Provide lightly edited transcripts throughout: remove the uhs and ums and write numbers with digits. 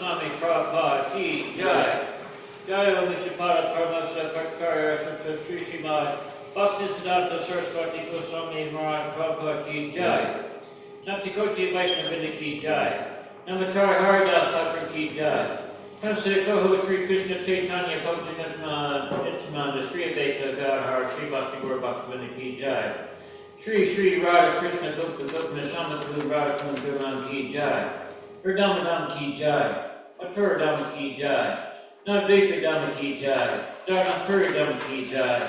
Swami Prabhupada Ki Jai. Jai Om Vishnupada Paramahansa Bhaktarya Sri Srimad Bhaktisiddhanta Saraswati Goswami Maharaj Prabhupada Ki Jai. Namtikoti Vaishnavrinda Ki Jai. Namatar Haridas Thakur Ki Jai. Namaste Koho Sri Krishna Chaitanya Bhaktivinoda Sri Advaita Gadhar Sri Vastu Bhaktivinoda Ki Jai. Sri Radha Krishna Gupta Gupta Shamakulu Radha Kunduran Ki Jai. Urdhamadam Ki Jai. Mathura Dhamma Ki Jai. Navadvipa Dhamma Ki Jai. Dharmapuri Dhamma Ki Jai.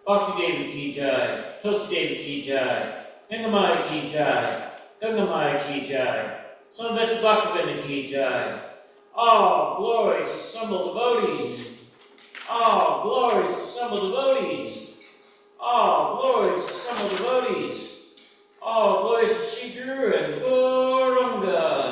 Bhakti Devi Ki Jai. Tulsi Devi Ki Jai. Gangamaya Ki Jai. Gangamaya Ki Jai. Samvita Bhaktivinoda Ki Jai. All glories assembled devotees. All glories assembled devotees. All glories assembled devotees. All glories to Sri Guru and Gauranga.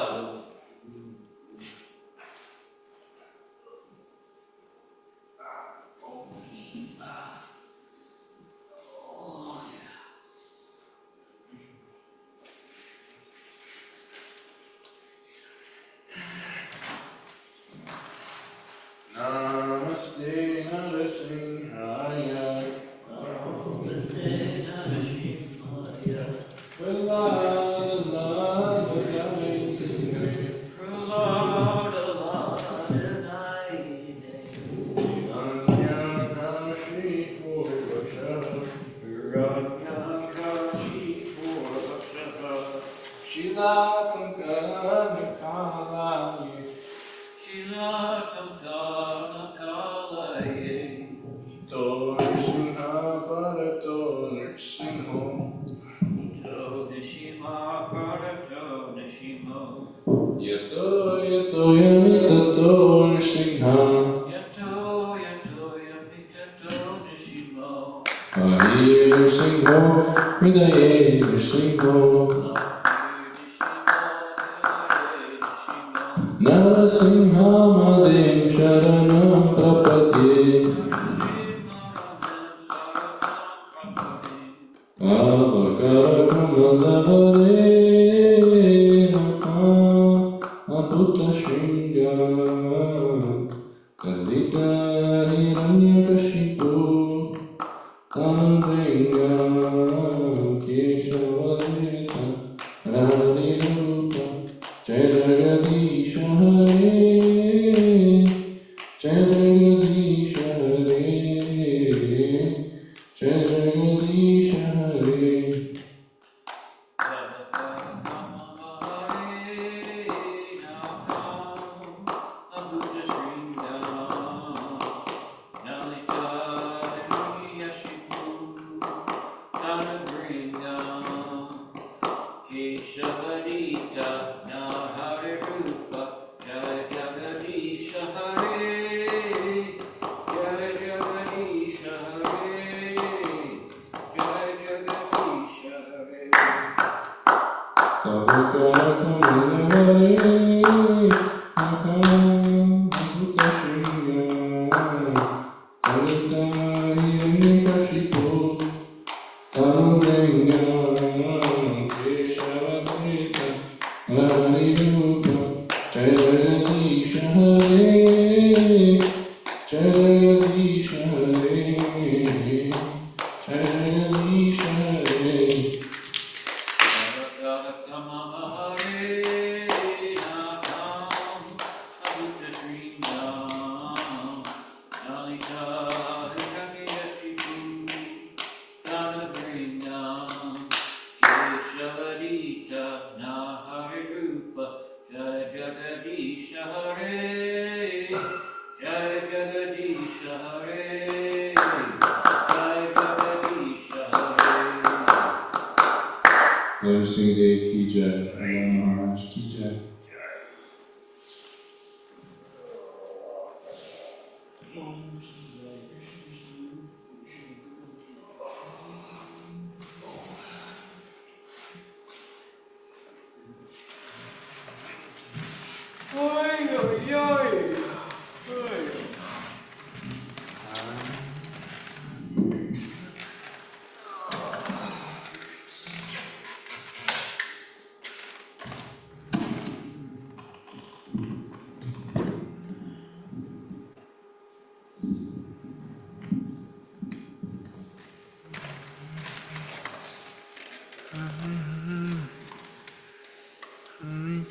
Namaste Narasimhaya. Namaste Narasimhaya. Prahlada Yato yato yamitato nrsimha. Yato yamitato nrsimha. Hare nrsimho hridaye nrsimho. Narasimha madem sharanam prapati. Avakara kamadavare. Abhuta Shringa Kalita Hiranyakashipu Tanvringa Keshavadita Radirupa Jai Jagadisha Hare Jai Jagadisha Hare Jai Jagadisha Hare.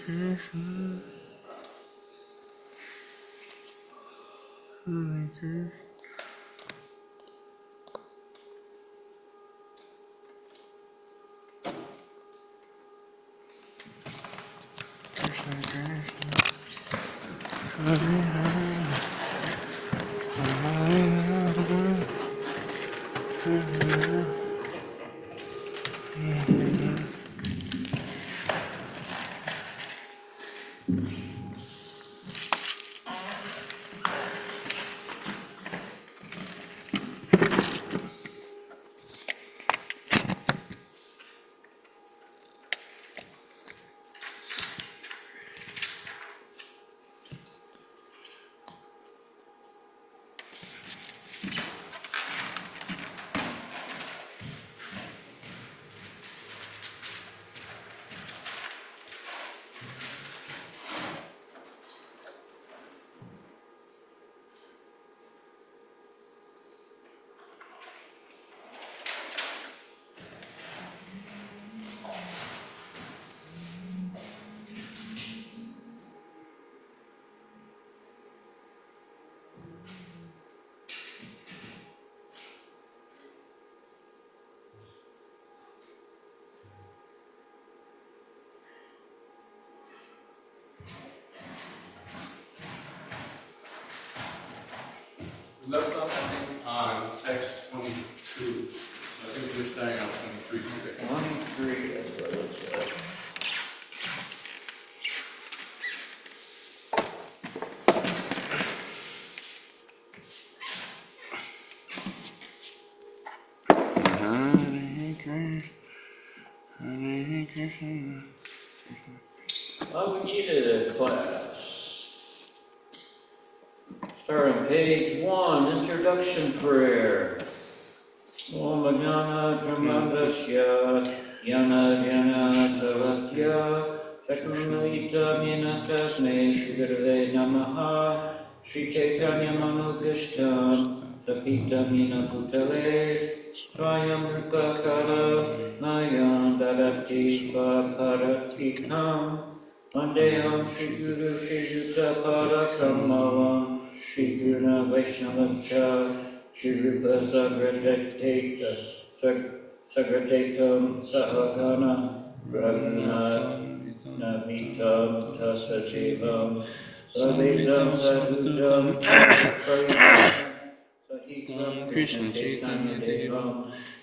Krishna, Hare Krishna. Krishna Krishna, Hare Hare, Hare Hare, Hare Hare. Left off, I think, on text 22. So I think we're starting on 23 today. 23, that's what it looks like. Hare Krishna, Hare Krishna. Bhagavad class. Start on page 1, introduction prayer. Om Jnana Dhammadasya Jnana Jnana Salatya Chakramita Mina Tasme Shri Gurave Namaha Shri Chaitanya Manubhishtam Tapita Mina Bhutale Swayam Rupa Kala Mayam Dadati Svaparatikam Vandeham Shri Guru Shri Yuta Parakamalam Shri Guruna Vaishnavascha Shri Rupa Sagrajatam Sahagana Raghunatha Navitam Tasajivam Savitam Sadhutam Sahitam Krishna Chaitanya Devam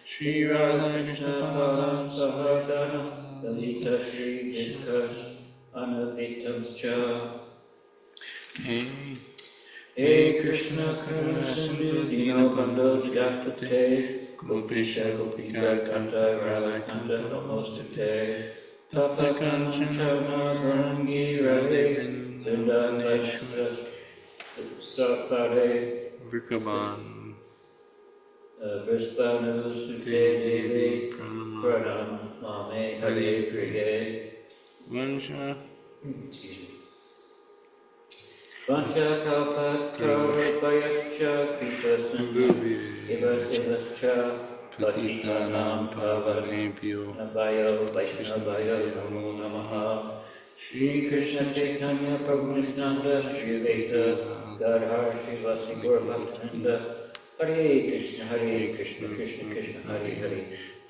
Shri Radha Krishna Palam Sahagana Lalita Shri Diskas Anavitamscha. Hey Krishna Karuna Sindhu Dinabandho Jagapate Gopisha Gopika Kanta Radha Kanta Namostate Tapa Kanchan Shavna Garangi Radhe Vrinda Vaishvas Sapare Vrikaban, Vrispanu Sute Devi Pranam Mame Hare Priye. Vansha, Excuse me. Vancha kalpatarupayascha kripa sindhuvascha patitanam pavanebhyo nabhayo vaishnavayo namo namaha. Shri Krishna Chaitanya Prabhu Nityananda Shri Advaita Gadadhar Shri Vasti Gaura Bhaktivinoda Hare Krishna Krishna Krishna Hare Hare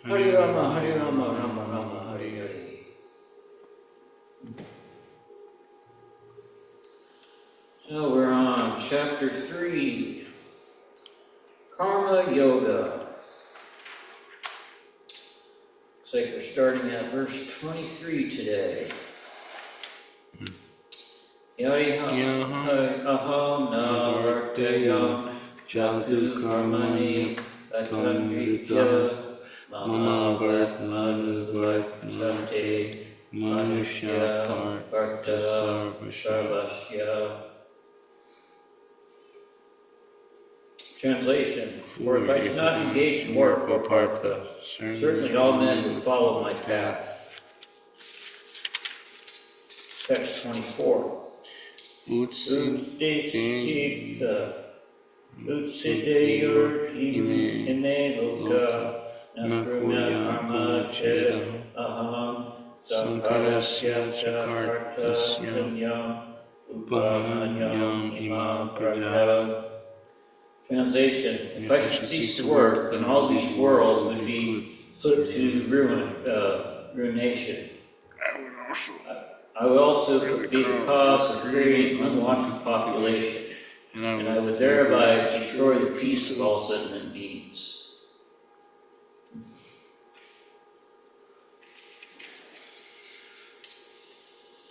Hare Rama Rama Rama Hare Hare. So we're on chapter 3, Karma Yoga. Looks like we're starting at verse 23 today. Yari aham na vartayam jatu karmani atandritya mama vartmanu vartmante manushya partha sarvasya. Translation: For if I did not engage in work or partha, certainly all men would follow my path. Text 24. Utsideyur ime loka nakrumya karma cheda aham Sankarasya Chakartasya Upahanyam Imam Praja. Translation: If I should cease to work, then all these worlds would be put to ruination. I would also be the cause of creating unwanted population, and I would thereby destroy the peace of all sentient beings.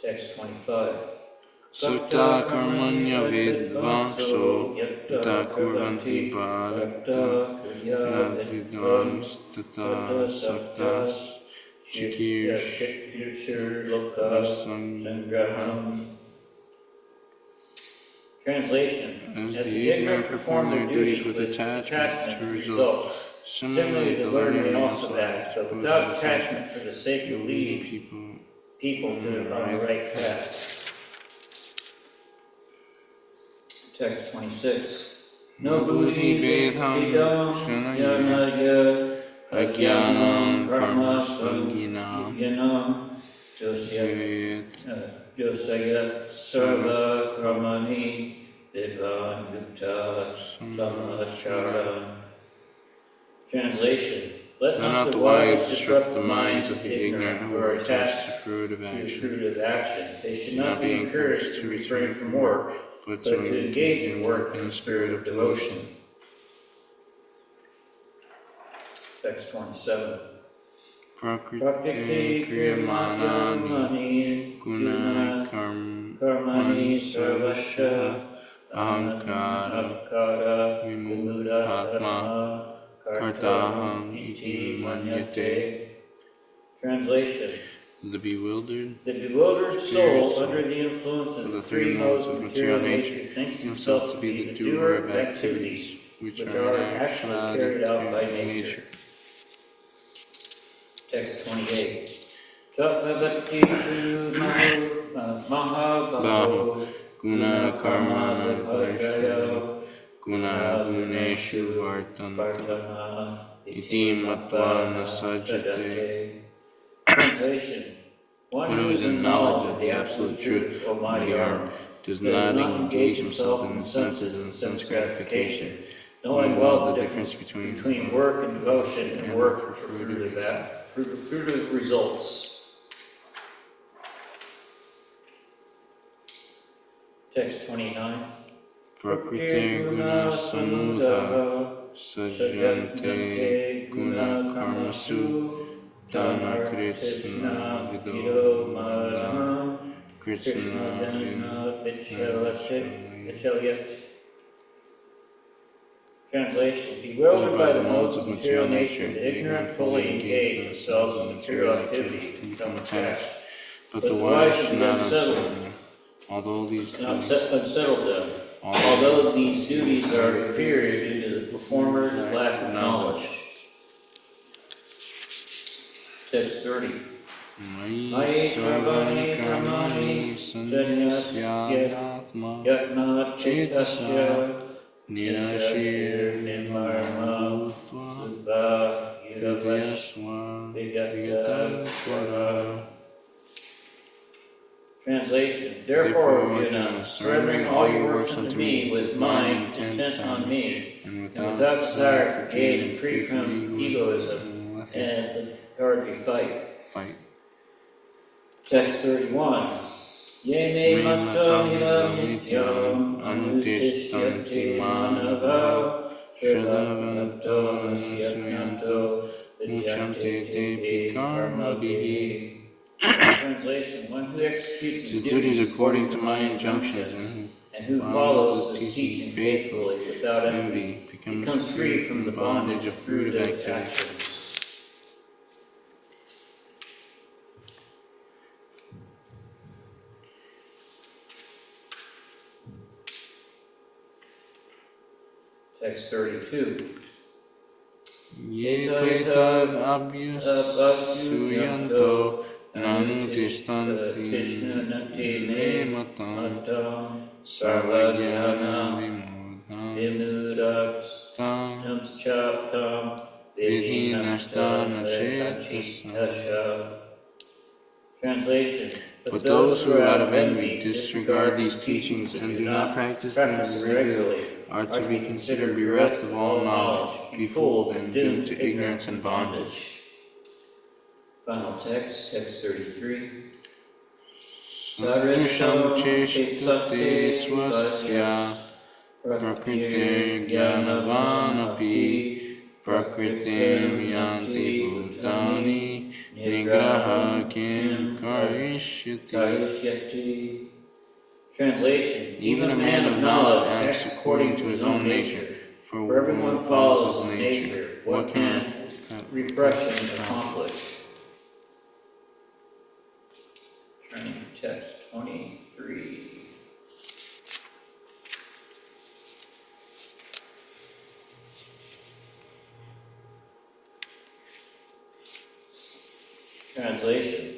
Text 25. Sutta karmanya vidvanso yata kurvanti bharata yadvidvans tata saktas chikirshasam. Translation: As the ignorant perform their duties with attachment to results, similarly the learned may also act, but without attachment for the sake of leading people to the right path. Text 26. No buddhi vedam shanaya agyanam karma sanginam josayat sarva karmani devan yukta samacharam. Translation: Let not the wise disrupt the minds of the ignorant who are attached to the fruit of action. They should not be encouraged to refrain from work, but to engage in work in the spirit of devotion. Text 27. Prakriti kriyamanani guna karmani sarvasya ahankara vimudatma kartaham iti manyate. Translation: The bewildered soul, under the influence of the three modes of material nature, thinks himself to be the doer of activities which are actually carried out by nature. Text 28. Chattvati mahabhaho guna karma guna guneshu vartana iti matva nasajate. Translation: One who is in knowledge of the absolute truth, O mighty arm, does not engage himself in the senses and sense gratification, knowing well the difference between work and devotion and work for fruitive results. Text 29. Prakriti guna samudha sajante guna karmasu Dana Krishna Vido Madham Krishna Dana Vichalyat. Translation: Bewildered by the modes of material nature, the ignorant fully engage themselves in material activities and become attached. But the wise should not unsettle them. Although these duties are inferior due to the performer's lack of knowledge. Text 30. Mayi sarvani karmani sanyasyatma yatna chetasya nirashir nimarma bhutva yudavasva vigattasvara. Translation: Therefore, Arjuna, surrendering all your works unto me with mind intent on me, and without desire for gain and free from egoism and lethargy fight. Text 31. Ye me mattam idam nityam anutishyanti manava shradhavanto nasyatnanto vichyante te karmabhihi. Translation: One who executes his duties according to my injunctions and who follows this teaching faithfully without envy becomes free from the bondage of fruitive actions. Text 32. Yetad abhyasuyanto nanutistanti me matam sarvajnana vimudam chaptam vidhinastana chetasam. Translation. But those who out of envy disregard these teachings and do not practice them regularly are to be considered bereft of all knowledge, befooled, and doomed to ignorance and bondage. Final text, text 33. Sadrisham cheshtate swasya prakrite jnanavanapi prakrite yanti bhutani nigraha kim karishyati. Translation. Even a man of knowledge acts according to his own nature, for everyone follows his nature. What can repression accomplish? Turning to text 23. Translation.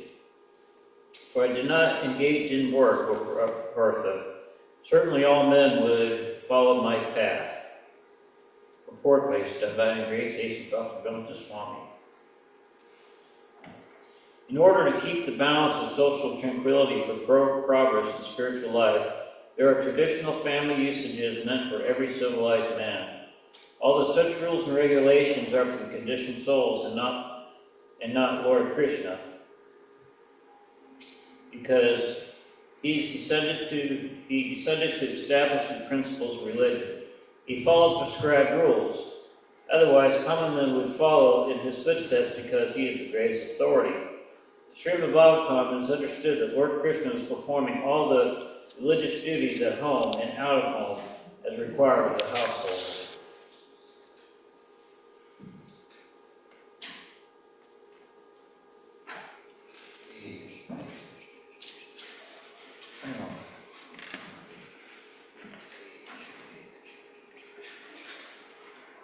For I did not engage in work, O Partha. Certainly all men would follow my path. Report by Divine Grace, Asian Bhaktivedanta Swami. In order to keep the balance of social tranquility for progress in spiritual life, there are traditional family usages meant for every civilized man. Although such rules and regulations are for the conditioned souls and not Lord Krishna, because he descended to establish the principles of religion. He followed prescribed rules. Otherwise, common men would follow in his footsteps because he is the greatest authority. The Srimad Bhagavatam is understood that Lord Krishna is performing all the religious duties at home and out of home as required of the household.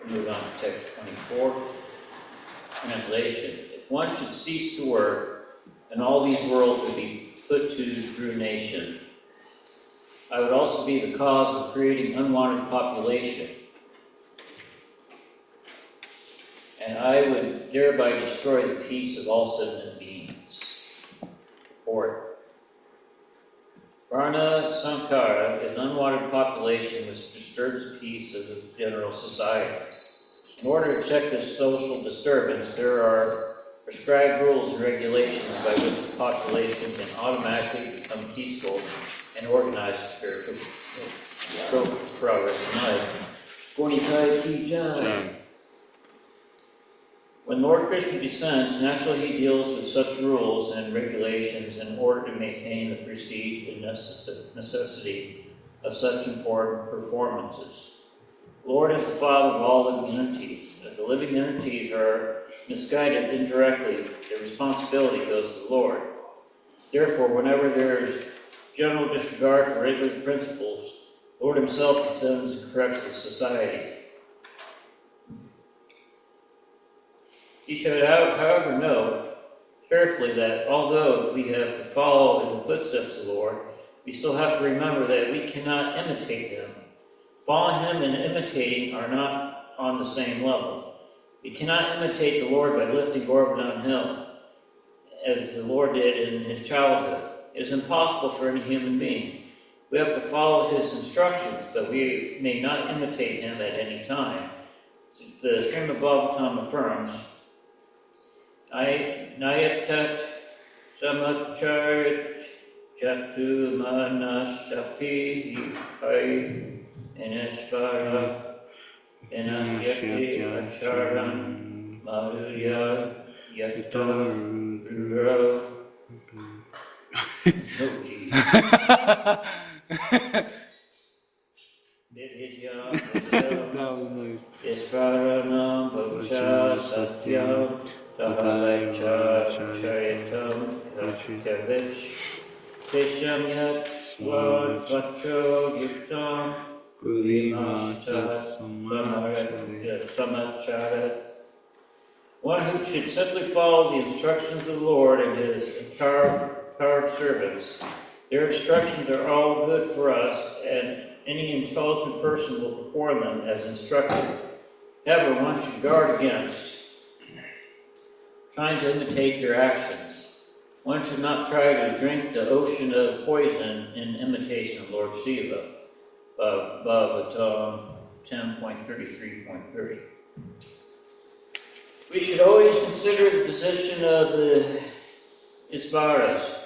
Move on to text 24. Translation. If one should cease to work, then all these worlds would be put to ruination. I would also be the cause of creating unwanted population, and I would thereby destroy the peace of all sentient beings. Or Varna Sankara is unwanted population which disturbs the peace of the general society. In order to check this social disturbance, there are prescribed rules and regulations by which the population can automatically become peaceful and organized spiritual progress in life. When Lord Krishna descends, naturally he deals with such rules and regulations in order to maintain the prestige and necessity of such important performances. Lord is the Father of all living entities. If the living entities are misguided indirectly, their responsibility goes to the Lord. Therefore, whenever there is general disregard for regular principles, Lord himself descends and corrects the society. You should, however, know carefully that although we have to follow in the footsteps of the Lord, we still have to remember that we cannot imitate him. Following him and imitating are not on the same level. We cannot imitate the Lord by lifting Govardhan Hill, as the Lord did in his childhood. It is impossible for any human being. We have to follow his instructions, but we may not imitate him at any time. The Srimad Bhagavatam affirms, Nayatat Samacharit Jatu Manashapi Hai Inasvara Inasyati Acharan Madhurya Yatam Ruro. No, geez. That was nice. Isvaranam Bhavcha Satyam Tahalecha Chayatam Kavich Tisham Yat Swad Vacho Yuktam Samachara. One who should simply follow the instructions of the Lord and his empowered servants. Their instructions are all good for us, and any intelligent person will perform them as instructed. However, one should guard against trying to imitate their actions. One should not try to drink the ocean of poison in imitation of Lord Shiva. Bhagavatam 10.33.3. We should always consider the position of the Isvaras,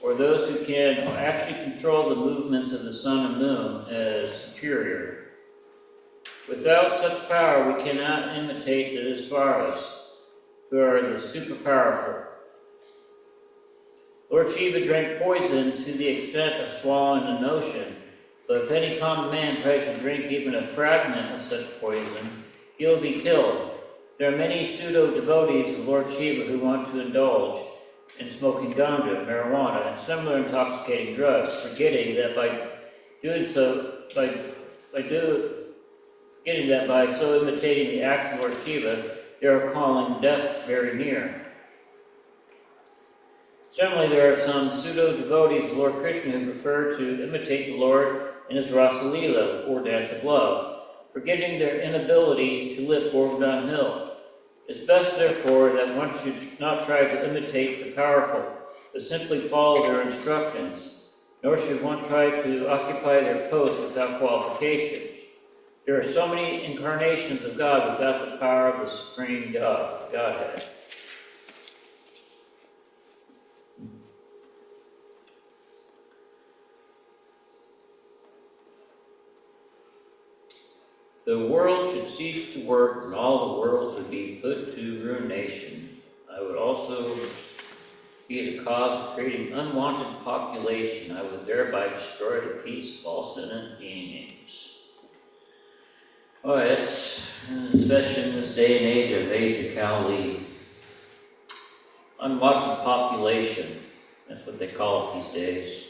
or those who can actually control the movements of the sun and moon, as superior. Without such power, we cannot imitate the Isvaras, who are the super powerful. Lord Shiva drank poison to the extent of swallowing an ocean, but if any common man tries to drink even a fragment of such poison, he will be killed. There are many pseudo-devotees of Lord Shiva who want to indulge in smoking ganja, marijuana, and similar intoxicating drugs, forgetting that by so imitating the acts of Lord Shiva, they are calling death very near. Similarly, there are some pseudo-devotees of Lord Krishna who prefer to imitate the Lord in his Rasa Leela, or dance of love, forgetting their inability to lift Govardhan Hill. It's best, therefore, that one should not try to imitate the powerful, but simply follow their instructions, nor should one try to occupy their post without qualifications. There are so many incarnations of God without the power of the Supreme Godhead. The world should cease to work, and all the world would be put to ruination. I would also be the cause of creating unwanted population. I would thereby destroy the peace of all sentient beings. Oh, it's especially in this day and age of Kali. Unwanted population. That's what they call it these days.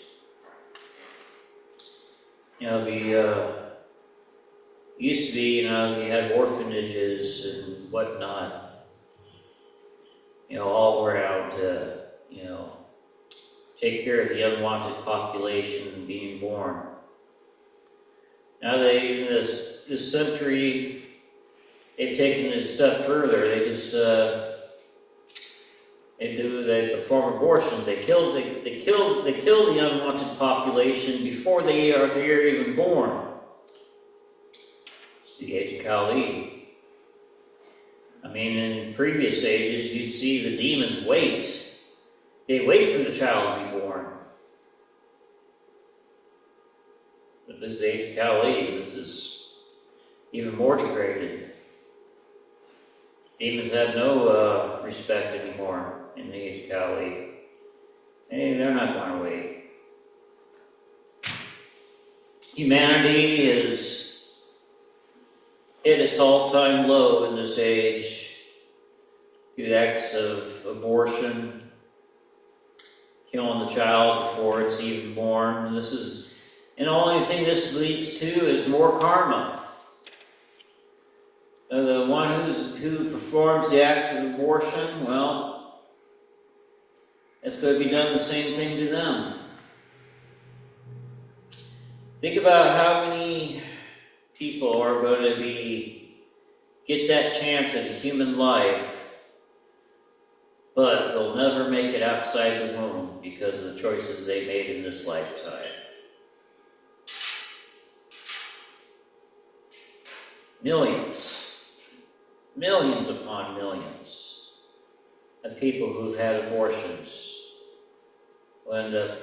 Used to be, you had orphanages and whatnot, all around to, take care of the unwanted population being born. Now in this century, they've taken it a step further. They perform abortions. They kill the unwanted population before they are even born. The age of Kali. In previous ages, you'd see the demons wait. They wait for the child to be born. But this is the age of Kali. This is even more degraded. Demons have no respect anymore in the age of Kali. Hey, they're not going to wait. Humanity is hit its all-time low in this age through acts of abortion, killing the child before it's even born. And the only thing this leads to is more karma. The one who performs the acts of abortion, well, it's going to be done the same thing to them. Think about how many people are going to get that chance at a human life, but they'll never make it outside the womb because of the choices they made in this lifetime. Millions upon millions of people who've had abortions will end up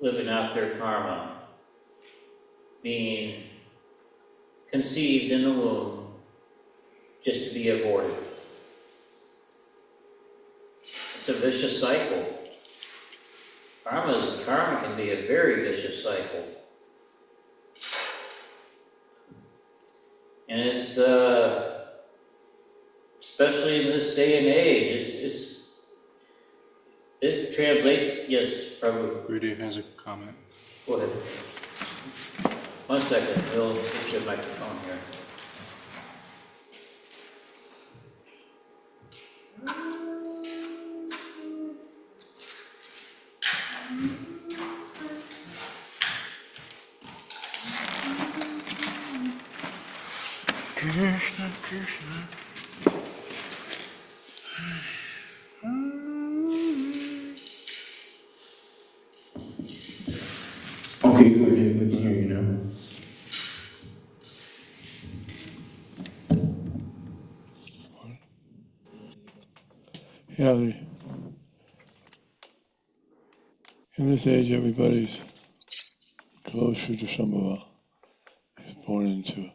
living out their karma, being conceived in the womb just to be aborted. It's a vicious cycle. Karma can be a very vicious cycle. And it's, especially in this day and age, it translates, yes, probably. Rudy has a comment. Go ahead. 1 second, we'll get your microphone here. Krishna, Krishna. Okay, good. We can hear you now. Yeah, in this age, everybody's closer to Shambhava. He's born into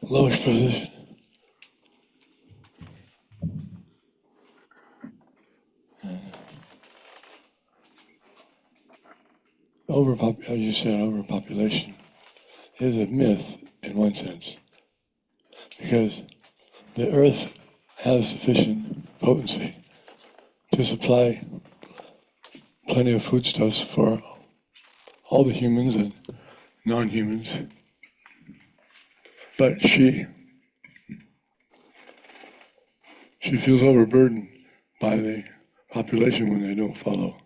lowest position. As you said, overpopulation is a myth in one sense, because the earth has sufficient potency to supply plenty of foodstuffs for all the humans and non-humans. But she feels overburdened by the population when they don't follow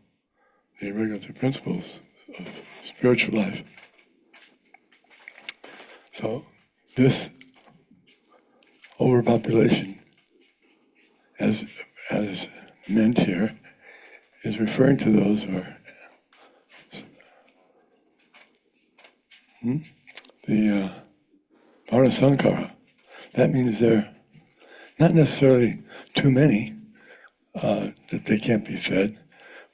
the regulatory principles of spiritual life. So this overpopulation, as meant here, is referring to those who are the Parasankara. That means they're not necessarily too many that they can't be fed,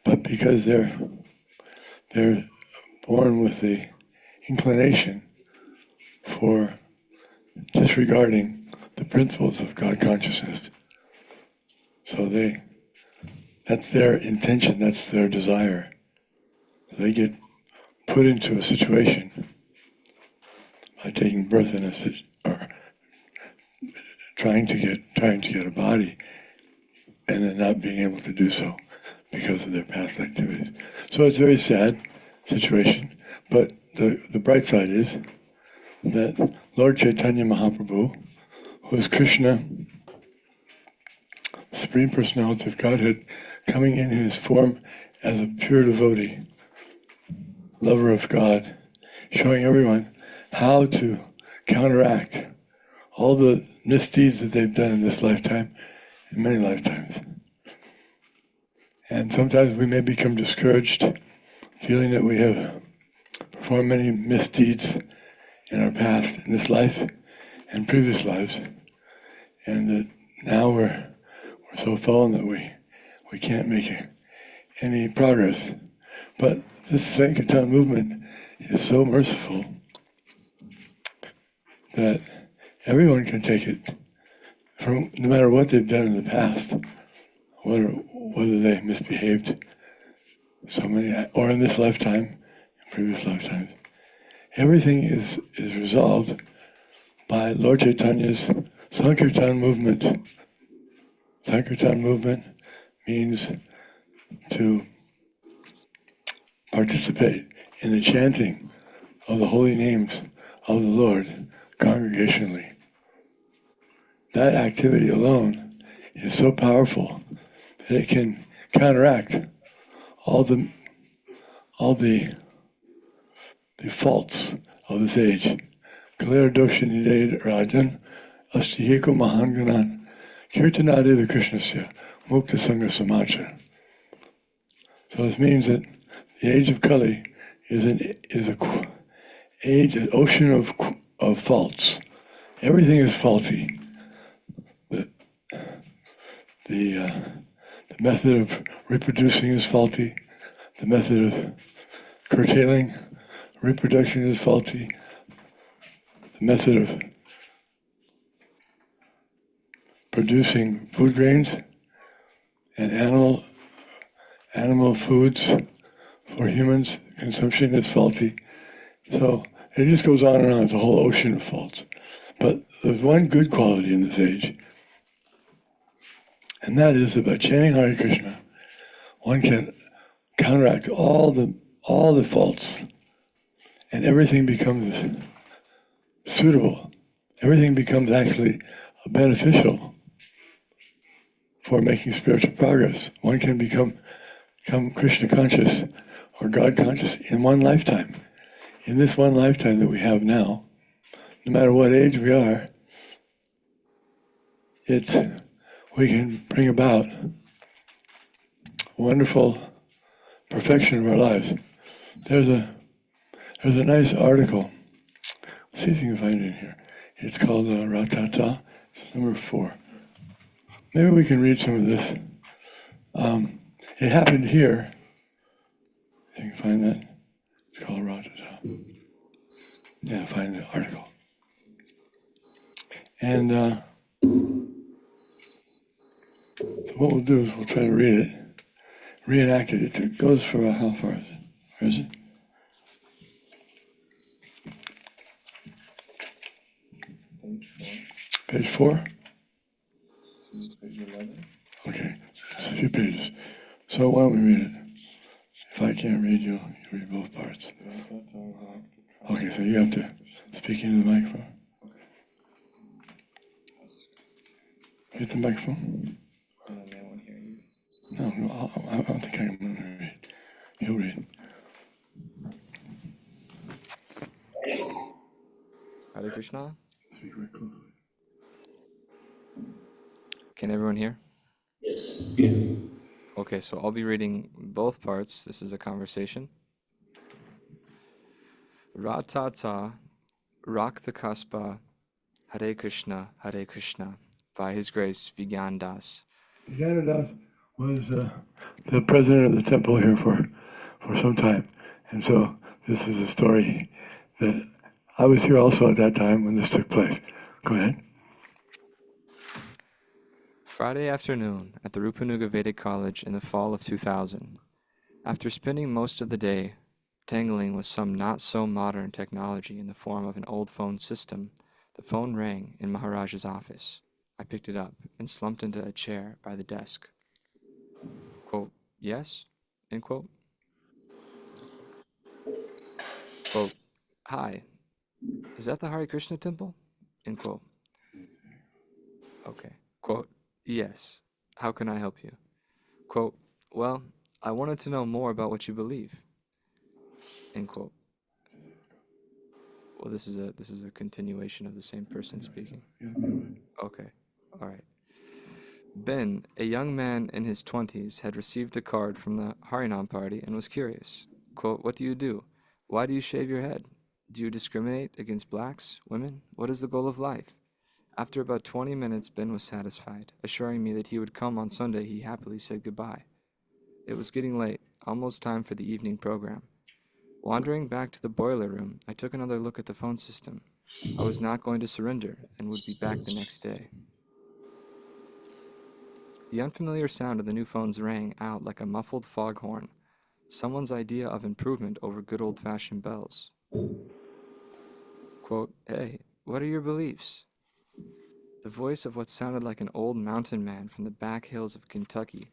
but because they're born with the inclination for disregarding the principles of God consciousness. So that's their intention, that's their desire. They get put into a situation by taking birth in or trying to get a body, and then not being able to do so because of their past activities. So it's a very sad situation, but the bright side is that Lord Chaitanya Mahaprabhu, who is Krishna, Supreme Personality of Godhead, coming in his form as a pure devotee, lover of God, showing everyone how to counteract all the misdeeds that they've done in this lifetime and many lifetimes. And sometimes we may become discouraged, feeling that we have performed many misdeeds in our past, in this life and previous lives, and that now we're so fallen that we can't make any progress. But this Sankirtan movement is so merciful that everyone can take it, from no matter what they've done in the past, whether they misbehaved or in this lifetime, in previous lifetimes. Everything is resolved by Lord Chaitanya's Sankirtan movement. Sankirtan movement means to participate in the chanting of the holy names of the Lord congregationally. That activity alone is so powerful that it can counteract all the faults of this age. Kalera doshanide rajan astihiko mahanganan kirtanadeva krishnasya mukta sangha samacha. So this means that the age of Kali is an ocean of faults. Everything is faulty. The method of reproducing is faulty. The method of curtailing reproduction is faulty. The method of producing food grains and animal foods for humans consumption is faulty. So it just goes on and on. It's a whole ocean of faults. But there's one good quality in this age, and that is that by chanting Hare Krishna, one can counteract all the faults, and everything becomes suitable. Everything becomes actually beneficial for making spiritual progress. One can become Krishna conscious or God conscious in one lifetime. In this one lifetime that we have now, no matter what age we are, it's we can bring about wonderful perfection of our lives. There's a nice article. Let's see if you can find it in here. It's called Ratata. It's number 4. Maybe we can read some of this. It happened here. If you can find that. It's called Ratata. Yeah, find the article. And so what we'll do is we'll try to read it, reenact it. It goes for how far is it? Where is it? Page 4? Page 11. Okay, just a few pages. So why don't we read it? If I can't read, you read both parts. Okay, so you have to speak into the microphone. Get the microphone. No, I don't think I can read. You'll read. Hare Krishna. Speak very closely. Can everyone hear? Yes. Yeah. Okay, so I'll be reading both parts. This is a conversation. Ratata, Rak the Kaspa, Hare Krishna, by His Grace Vigyan Das. Vigyan Das was the president of the temple here for some time. And so this is a story that I was here also at that time when this took place. Go ahead. Friday afternoon at the Rupanuga Vedic College in the fall of 2000. After spending most of the day tangling with some not-so-modern technology in the form of an old phone system, the phone rang in Maharaj's office. I picked it up and slumped into a chair by the desk. Quote, yes? End quote. Quote, hi, is that the Hare Krishna temple? End quote. Okay. Quote, yes. How can I help you? Quote, well, I wanted to know more about what you believe. End quote. Well, this is a continuation of the same person speaking. Okay. All right. Ben, a young man in his 20s, had received a card from the Harinam party and was curious. Quote, what do you do? Why do you shave your head? Do you discriminate against blacks, women? What is the goal of life? After about 20 minutes, Ben was satisfied, assuring me that he would come on Sunday. He happily said goodbye. It was getting late, almost time for the evening program. Wandering back to the boiler room, I took another look at the phone system. I was not going to surrender and would be back the next day. The unfamiliar sound of the new phones rang out like a muffled foghorn, someone's idea of improvement over good old-fashioned bells. Quote, hey, what are your beliefs? The voice of what sounded like an old mountain man from the back hills of Kentucky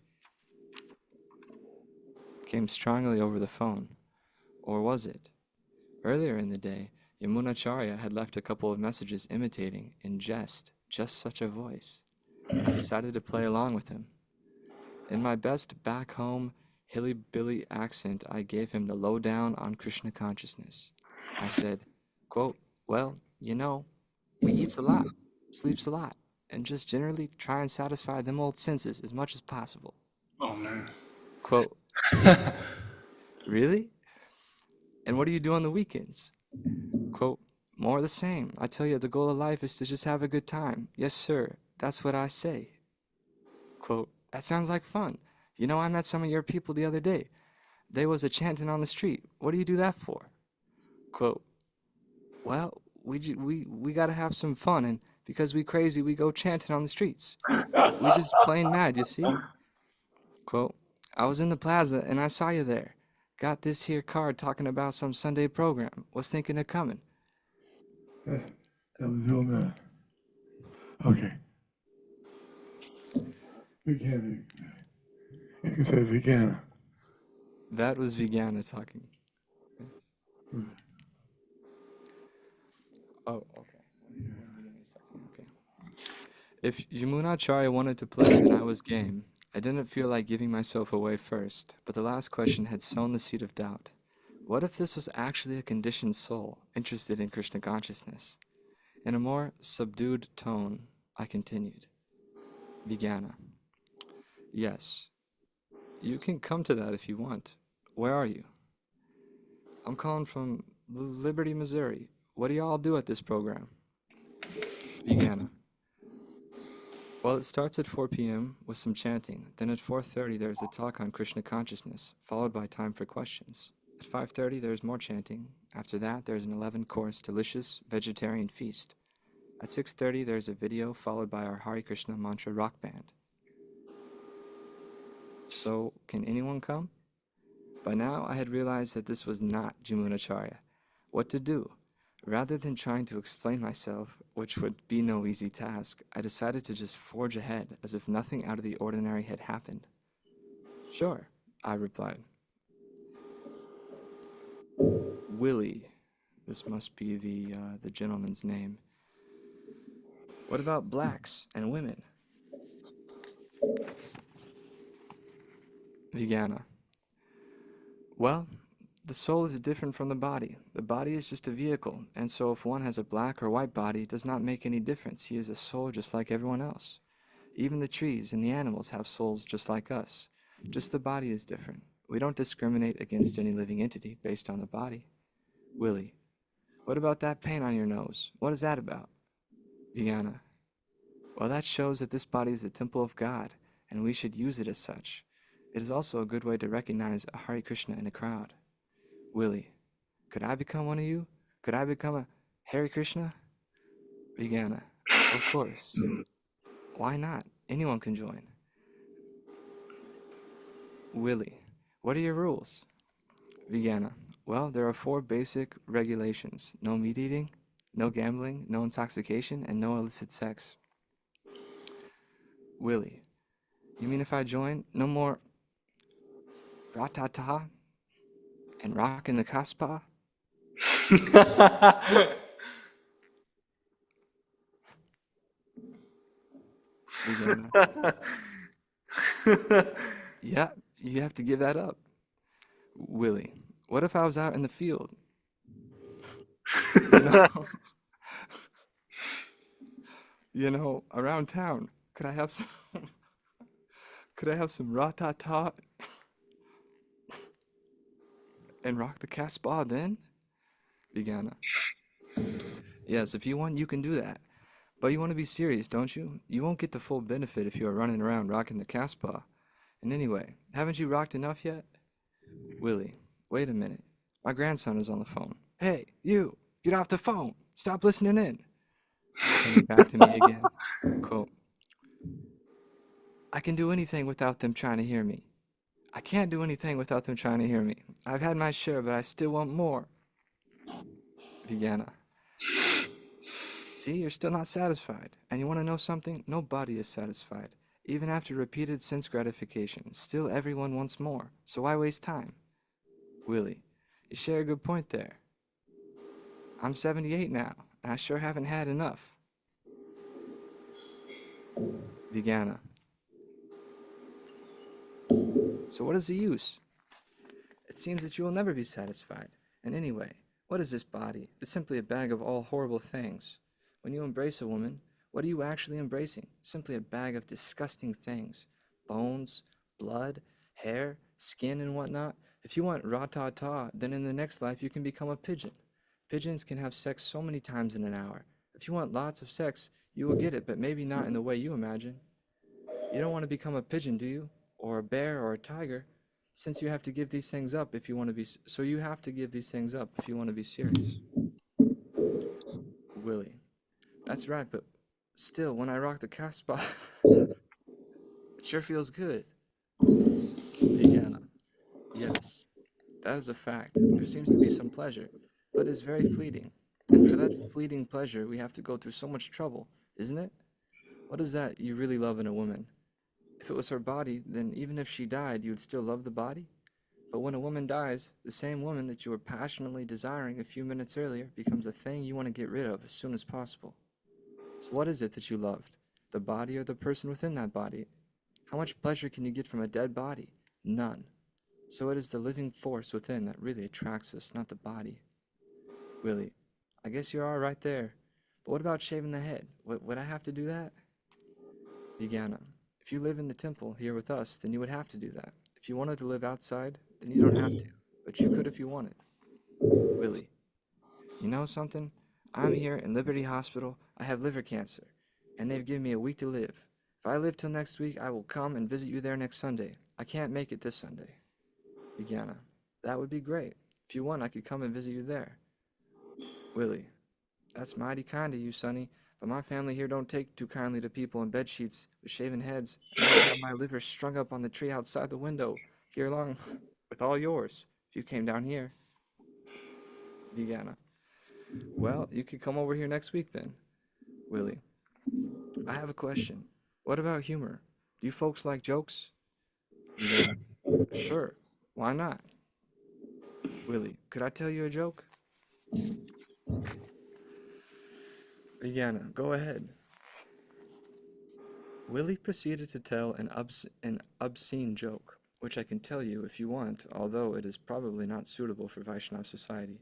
came strongly over the phone. Or was it? Earlier in the day, Yamunacharya had left a couple of messages imitating, in jest, just such a voice. I decided to play along with him. In my best back-home, hilly-billy accent, I gave him the lowdown on Krishna consciousness. I said, quote, well, you know, we eats a lot, sleeps a lot, and just generally try and satisfy them old senses as much as possible. Oh, man. Quote, really? And what do you do on the weekends? Quote, more of the same. I tell you, the goal of life is to just have a good time. Yes, sir. That's what I say. Quote, that sounds like fun. You know, I met some of your people the other day. They was a chanting on the street. What do you do that for? Quote, well, we gotta have some fun, and because we crazy, we go chanting on the streets. We just plain mad, you see? Quote, I was in the plaza and I saw you there. Got this here card talking about some Sunday program. Was thinking of coming. That was the old man. Okay. Began. You can say began. That was Vigana talking. Oh, okay. Okay. If Yamunacharya wanted to play, then I was game. I didn't feel like giving myself away first, but the last question had sown the seed of doubt. What if this was actually a conditioned soul, interested in Krishna consciousness? In a more subdued tone, I continued. Vegana. Yes. You can come to that if you want. Where are you? I'm calling from Liberty, Missouri. What do y'all do at this program? Vegana. Well, it starts at 4 p.m. with some chanting. Then at 4:30 there's a talk on Krishna consciousness, followed by time for questions. At 5:30 there's more chanting. After that there's an 11-course delicious vegetarian feast. At 6:30 there's a video followed by our Hare Krishna mantra rock band. So, can anyone come? By now, I had realized that this was not Jamunacharya. What to do? Rather than trying to explain myself, which would be no easy task, I decided to just forge ahead as if nothing out of the ordinary had happened. Sure, I replied. Willie. This must be the gentleman's name. What about blacks and women? Vegana. Well, the soul is different from the body. The body is just a vehicle, and so if one has a black or white body, it does not make any difference. He is a soul just like everyone else. Even the trees and the animals have souls just like us. Just the body is different. We don't discriminate against any living entity based on the body. Willie. What about that pain on your nose? What is that about? Vegana. Well, that shows that this body is a temple of God, and we should use it as such. It is also a good way to recognize a Hare Krishna in a crowd. Willie. Could I become one of you? Could I become a Hare Krishna? Vegana. Of course. Why not? Anyone can join. Willie. What are your rules? Vegana. Well, there are 4 basic regulations. No meat eating, no gambling, no intoxication, and no illicit sex. Willie. You mean if I join, no more ratata and rock in the kaspa? Vegana. Yeah, you have to give that up. Willie. What if I was out in the field? No. Around town. Could I have some ratata and rock the Casbah then? Vegana. Yes, if you want, you can do that. But you want to be serious, don't you? You won't get the full benefit if you are running around rocking the Casbah. And anyway, haven't you rocked enough yet? Willie. Wait a minute. My grandson is on the phone. Hey, you! Get off the phone! Stop listening in! Coming back to me again. Quote. I can do anything without them trying to hear me. I can't do anything without them trying to hear me. I've had my share, but I still want more. Vegana. See, you're still not satisfied. And you want to know something? Nobody is satisfied. Even after repeated sense gratification, still everyone wants more. So why waste time? Willie. You share a good point there. I'm 78 now, and I sure haven't had enough. Vegana. So what is the use? It seems that you will never be satisfied. And anyway, what is this body? It's simply a bag of all horrible things. When you embrace a woman, what are you actually embracing? Simply a bag of disgusting things. Bones, blood, hair, skin, and whatnot. If you want ra-ta-ta, then in the next life you can become a pigeon. Pigeons can have sex so many times in an hour. If you want lots of sex, you will get it, but maybe not in the way you imagine. You don't want to become a pigeon, do you? Or a bear or a tiger? Since you have to give these things up if you want to be... So you have to give these things up if you want to be serious. Willie. That's right, but still, when I rock the Casbah, it sure feels good. Vegana. Yes, that is a fact. There seems to be some pleasure, but it's very fleeting. And for that fleeting pleasure, we have to go through so much trouble, isn't it? What is that you really love in a woman? If it was her body, then even if she died, you would still love the body? But when a woman dies, the same woman that you were passionately desiring a few minutes earlier becomes a thing you want to get rid of as soon as possible. So what is it that you loved? The body or the person within that body? How much pleasure can you get from a dead body? None. So it is the living force within that really attracts us, not the body. Willie, I guess you are right there. But what about shaving the head? Would I have to do that? Vegana, If you live in the temple here with us, then you would have to do that. If you wanted to live outside, then you don't have to, but you could if you wanted. Willie, you know something? I'm here in Liberty Hospital. I have liver cancer, and they've given me a week to live. If I live till next week, I will come and visit you there next Sunday. I can't make it this Sunday. Vigyana, that would be great. If you want, I could come and visit you there. Willie, that's mighty kind of you, Sonny, but my family here don't take too kindly to people in bed sheets with shaven heads, and I have my liver strung up on the tree outside the window, here along with all yours, if you came down here. Vigyana, well, you could come over here next week then. Willie, I have a question. What about humor? Do you folks like jokes? Vigyana, sure, why not? Willie, could I tell you a joke? Vigyana, go ahead. Willie proceeded to tell an obscene joke, which I can tell you if you want, although it is probably not suitable for Vaishnav society.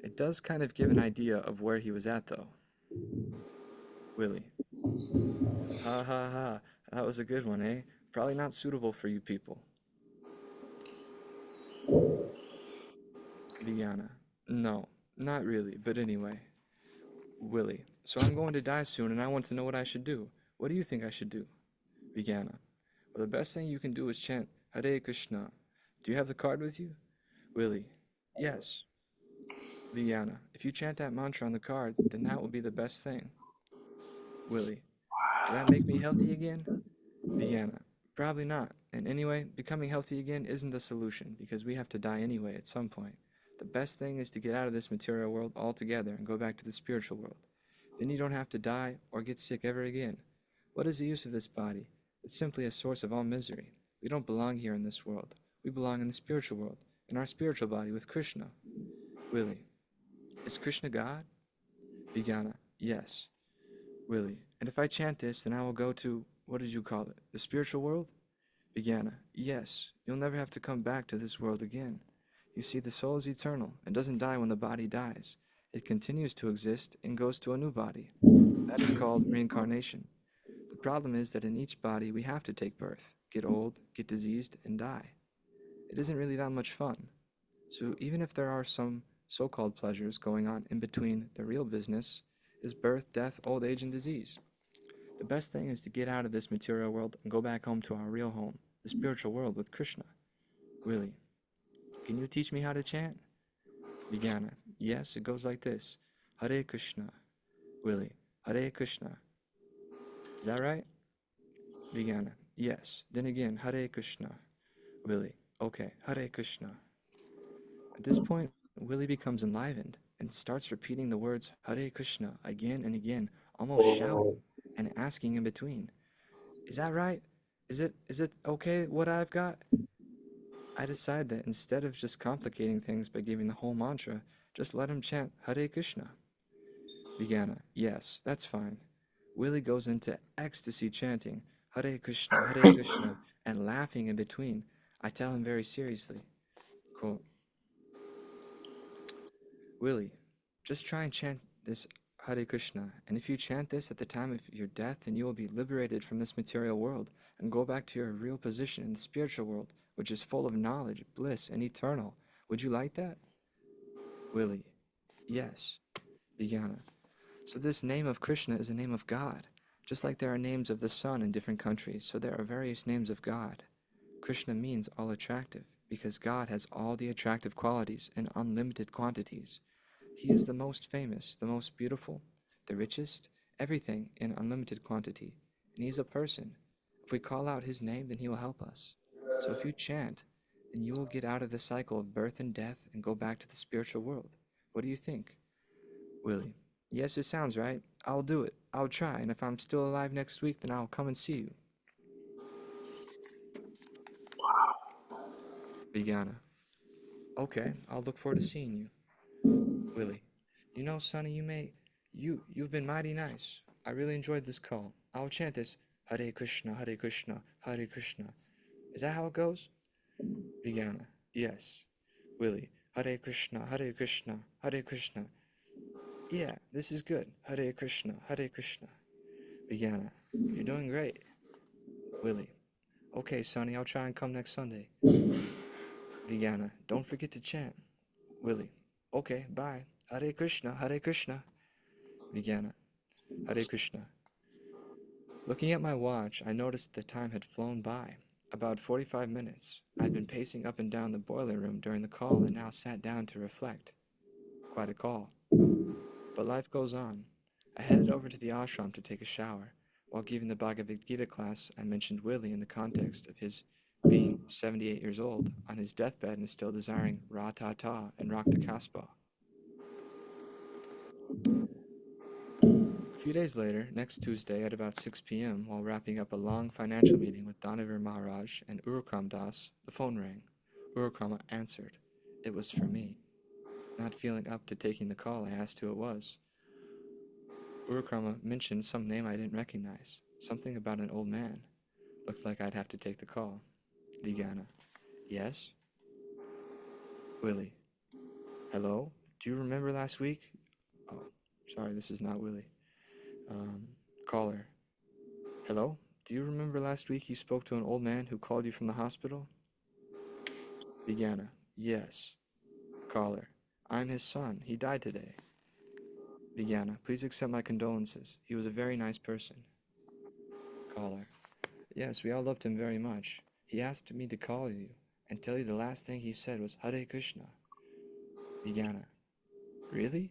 It does kind of give an idea of where he was at, though. Willie. Ha ha ha, that was a good one, eh? Probably not suitable for you people. Vigyana. No, not really, but anyway. Willie. So I'm going to die soon and I want to know what I should do. What do you think I should do? Vigyana. Well, the best thing you can do is chant Hare Krishna. Do you have the card with you? Willie. Yes. Vigyana. If you chant that mantra on the card, then that will be the best thing. Willie. Will that make me healthy again? Vigyana. Probably not. And anyway, becoming healthy again isn't the solution, because we have to die anyway at some point. The best thing is to get out of this material world altogether and go back to the spiritual world. Then you don't have to die or get sick ever again. What is the use of this body? It's simply a source of all misery. We don't belong here in this world. We belong in the spiritual world, in our spiritual body with Krishna. Willie. Is Krishna God? Vigyana. Yes. Willie. And if I chant this, then I will go to, what did you call it, the spiritual world? Vigyana. Yes. You'll never have to come back to this world again. You see, the soul is eternal and doesn't die when the body dies. It continues to exist and goes to a new body. That is called reincarnation. The problem is that in each body we have to take birth, get old, get diseased, and die. It isn't really that much fun. So even if there are some so-called pleasures going on in between, the real business is birth, death, old age, and disease. The best thing is to get out of this material world and go back home to our real home, the spiritual world with Krishna. Willie. Can you teach me how to chant? Vigyana. Yes, it goes like this. Hare Krishna. Willie. Hare Krishna. Is that right? Vigyana. Yes. Then again, Hare Krishna. Willie. Okay, Hare Krishna. At this point, Willie becomes enlivened and starts repeating the words Hare Krishna again and again, almost shouting and asking in between. Is that right? Is it okay what I've got? I decide that instead of just complicating things by giving the whole mantra, just let him chant Hare Krishna. Vigyana. Yes, that's fine. Willie goes into ecstasy chanting Hare Krishna, Hare Krishna, and laughing in between. I tell him very seriously, quote, Willie, just try and chant this Hare Krishna, and if you chant this at the time of your death, then you will be liberated from this material world and go back to your real position in the spiritual world, which is full of knowledge, bliss, and eternal. Would you like that? Willie. Yes. Vigyana. So this name of Krishna is a name of God. Just like there are names of the sun in different countries, so there are various names of God. Krishna means all attractive, because God has all the attractive qualities in unlimited quantities. He is the most famous, the most beautiful, the richest, everything in unlimited quantity. And he's a person. If we call out his name, then he will help us. So if you chant, then you will get out of the cycle of birth and death and go back to the spiritual world. What do you think? Willie. Yes, it sounds right. I'll do it. I'll try, and if I'm still alive next week, then I'll come and see you. Vigyana. Okay, I'll look forward to seeing you. Willie. You know, Sonny, you've been mighty nice. I really enjoyed this call. I'll chant this Hare Krishna, Hare Krishna, Hare Krishna. Is that how it goes? Vigyana. Yes. Willie. Hare Krishna, Hare Krishna, Hare Krishna. Yeah, this is good. Hare Krishna, Hare Krishna. Vigyana. You're doing great. Willie. Okay, Sonny, I'll try and come next Sunday. Vijana. Don't forget to chant. Willie. Okay, bye. Hare Krishna, Hare Krishna. Vijana. Hare Krishna. Looking at my watch, I noticed the time had flown by. About 45 minutes. I'd been pacing up and down the boiler room during the call and now sat down to reflect. Quite a call. But life goes on. I headed over to the ashram to take a shower. While giving the Bhagavad Gita class, I mentioned Willie in the context of his being 78 years old, on his deathbed and still desiring Ra-ta-ta and rock the Kasbah. A few days later, next Tuesday at about 6 p.m., while wrapping up a long financial meeting with Dhanavir Maharaj and Urukram Das, the phone rang. Urukrama answered. It was for me. Not feeling up to taking the call, I asked who it was. Urukrama mentioned some name I didn't recognize, something about an old man. Looked like I'd have to take the call. Vijana. Yes? Willie. Hello? Do you remember last week? Oh, sorry, this is not Willie. Caller. Hello? Do you remember last week you spoke to an old man who called you from the hospital? Vijana. Yes. Caller. I'm his son. He died today. Vijana. Please accept my condolences. He was a very nice person. Caller. Yes, we all loved him very much. He asked me to call you and tell you the last thing he said was Hare Krishna. Vijana. Really?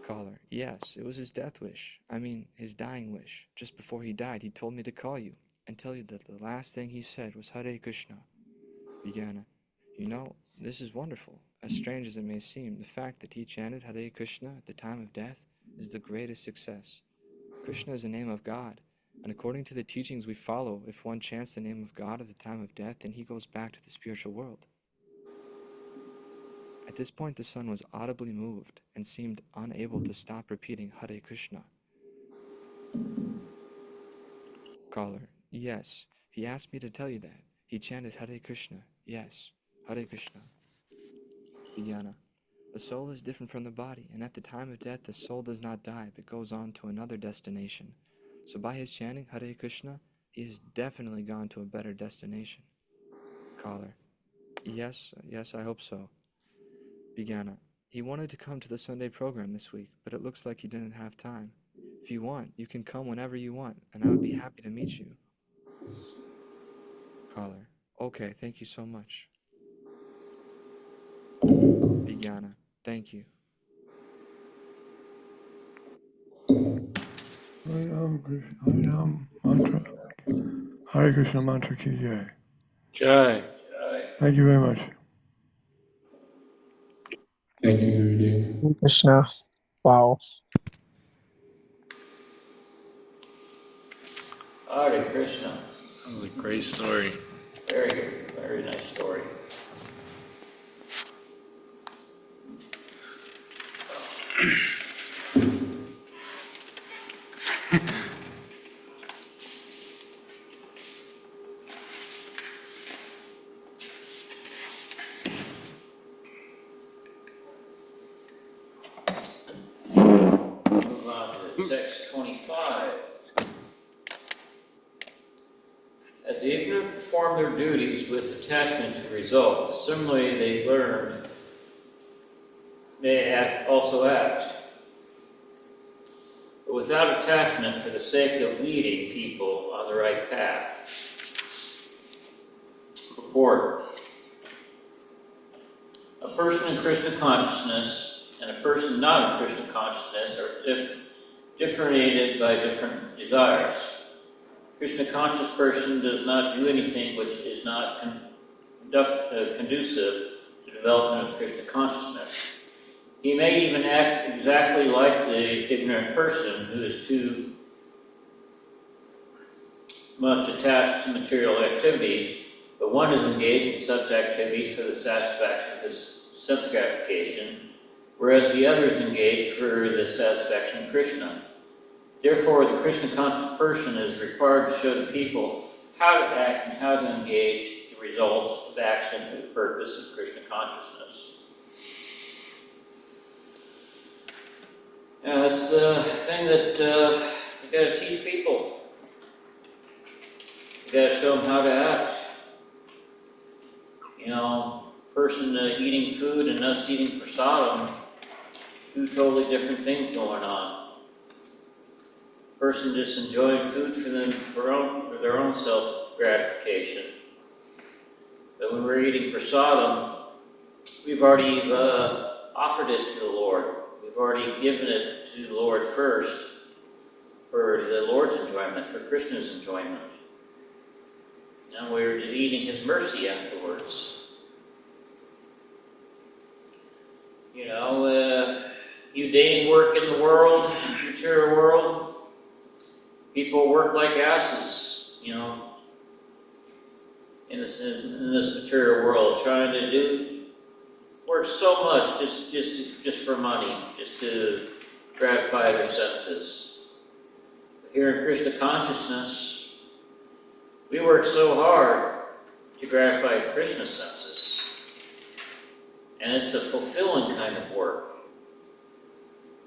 Caller. Yes, it was his death wish. I mean, his dying wish. Just before he died, he told me to call you and tell you that the last thing he said was Hare Krishna. Vijana. You know, this is wonderful. As strange as it may seem, the fact that he chanted Hare Krishna at the time of death is the greatest success. Krishna is the name of God, and according to the teachings we follow, if one chants the name of God at the time of death, then he goes back to the spiritual world. At this point, the son was audibly moved and seemed unable to stop repeating Hare Krishna. Caller. Yes, he asked me to tell you that. He chanted Hare Krishna. Yes, Hare Krishna. Vijana. The soul is different from the body, and at the time of death, the soul does not die, but goes on to another destination. So by his chanting Hare Krishna, he has definitely gone to a better destination. Caller. Yes, I hope so. Vijana. He wanted to come to the Sunday program this week, but it looks like he didn't have time. If you want, you can come whenever you want, and I would be happy to meet you. Caller. Okay, thank you so much. Vijana. Thank you. Hare Krishna mantra ki jai. Jai. Thank you very much. Thank you, Gurudev. Hare Krishna. Wow. Hare Krishna. That was a great story. Very good. Very nice story. Move on to text 25. As the ignorant perform their duties with attachment to results, similarly they learn, they also act. But without attachment for the sake of leading people on the right path. Purport. A person in Krishna consciousness and a person not in Krishna consciousness are differentiated by different desires. Krishna conscious person does not do anything which is not conducive to development of Krishna consciousness. He may even act exactly like the ignorant person who is too much attached to material activities, but one is engaged in such activities for the satisfaction of his sense gratification, whereas the other is engaged for the satisfaction of Krishna. Therefore, the Krishna conscious person is required to show the people how to act and how to engage the results of action for the purpose of Krishna consciousness. Now, that's the thing that you got to teach people. You gotta show them how to act. You know, person eating food and us eating prasadam, two totally different things going on. Person just enjoying food for their own self gratification. But when we're eating prasadam, we've already offered it to the Lord. We've already given it to the Lord first for the Lord's enjoyment, for Krishna's enjoyment. And we're just eating His mercy afterwards. You know, mundane work in the world, material world, people work like asses, you know, in this material world, trying to work so much just for money, just to gratify their senses. But here in Krishna consciousness, we work so hard to gratify Krishna's senses. And it's a fulfilling kind of work,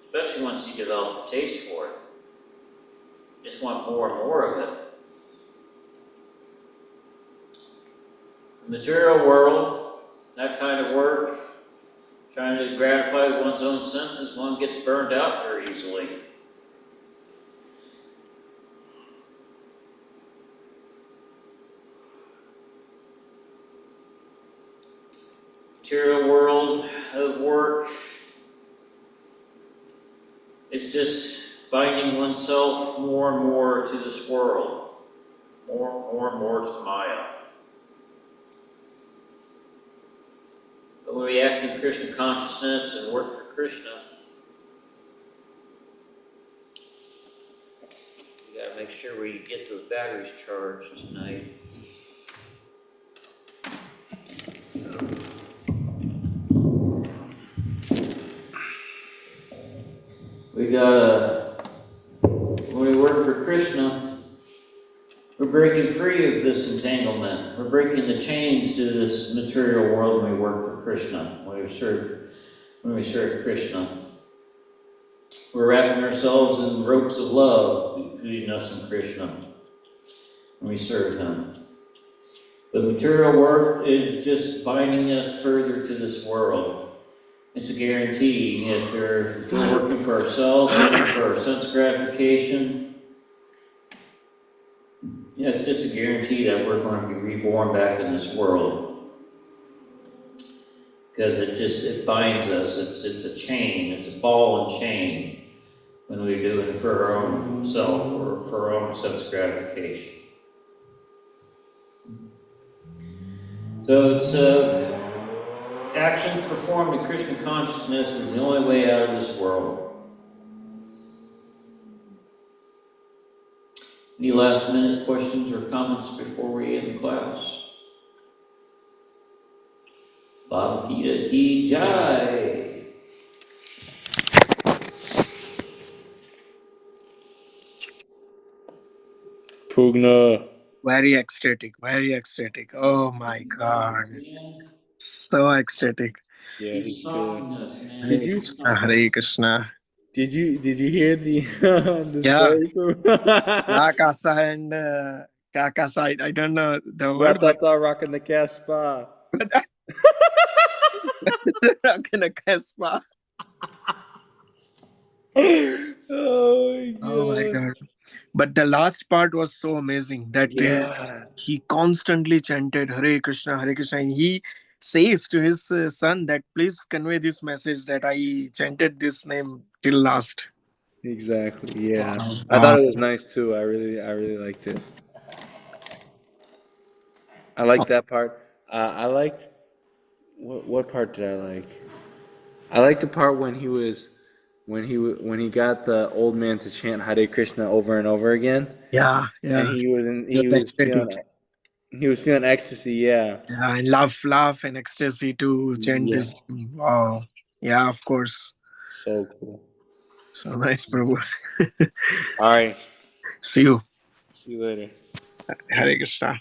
especially once you develop the taste for it. You just want more and more of it. The material world, that kind of work, trying to gratify one's own senses, one gets burned out very easily. Material world of work is just binding oneself more and more to this world, more and more to Maya. But when we act in Krishna consciousness and work for Krishna, we gotta make sure we get those batteries charged tonight. When we work for Krishna, we're breaking free of this entanglement. We're breaking the chains to this material world when we work for Krishna, when we serve Krishna. We're wrapping ourselves in ropes of love between us and Krishna when we serve Him. The material world is just binding us further to this world. It's a guarantee. If we're working for ourselves, working for our sense gratification, it's just a guarantee that we're going to be reborn back in this world. Because it binds us. It's a chain. It's a ball and chain when we do it for our own self or for our own sense gratification. So it's actions performed in Krishna consciousness is the only way out of this world. Any last minute questions or comments before we end class? Bhagavad Gita ki jai. Pugna. Very ecstatic, very ecstatic. Oh my God. So ecstatic. Yeah, he's good. Man. Did you Hare Krishna. did you hear the the Yeah. story from Kakasa and Kakasa. I don't know the word, but Batata rocking the Casbah? gonna Kaspa. Oh my God. But the last part was so amazing that Yeah. he constantly chanted Hare Krishna, Hare Krishna. And he says to his son that please convey this message that I chanted this name till last. Exactly. Yeah. Wow. I thought it was nice too. I really liked it. I liked that part. I liked what part did I like? I liked the part when he got the old man to chant Hare Krishna over and over again, Yeah, and yeah. he Just was ecstatic. feeling ecstasy. Yeah. Yeah, and laugh and ecstasy to chant Yeah. this. Wow. Yeah, of course. So cool. So nice, Prabhu. All right. See you. See you later. Hare Krishna.